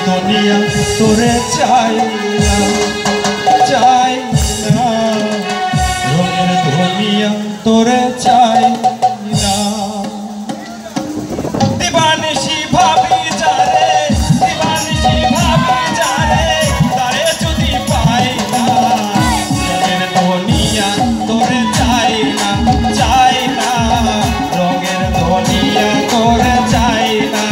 দুনিয়া তোরে চাই না, চাই না, রঙের দুনিয়া তোরে চাই না। দিবানিশি ভাবি যারে, দিবানিশি ভাবি যারে, তারে যদি পাই না, রঙের দুনিয়া তোরে চাই না, চাই না, রঙের দুনিয়া তোরে চাই না।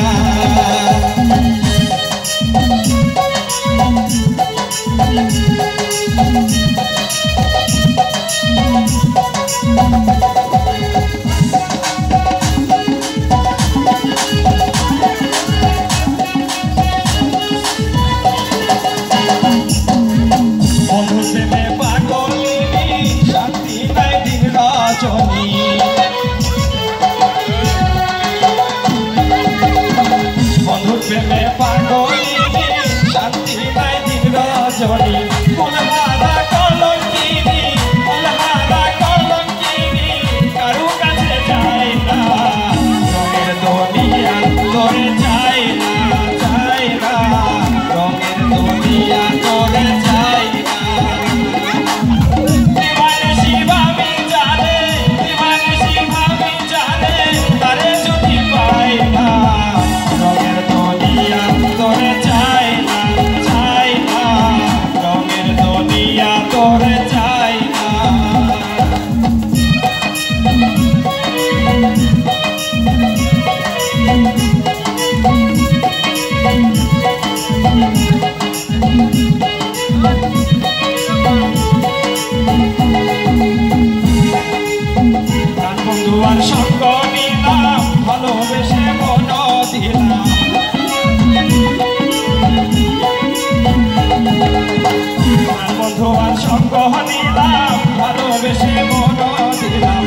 বন্ধুর প্রেমে পাগলিনী শান্তি নাই দিন রজনী, ফুলহারা কলঙ্কিনী, ফুলহারা কলঙ্কিনী, কারু কাছে যায় না, রঙের দুনিয়া তোরে চাই না, চাই না, রঙের দুনিয়া তোরে চাই না। দিবানিশি ভাবি যারে, দিবানিশি ভাবি যারে, তারে যদি পাই না, রঙের দুনিয়া তোরে চাই না, চাই না, রঙের দুনিয়া তোরে চাই না। বন্ধু আর সঙ্গ নিলাম, ভালোবেসে মন দিলাম, বন্ধু আর সঙ্গ নিলাম, ভালোবেসে মন দিলাম,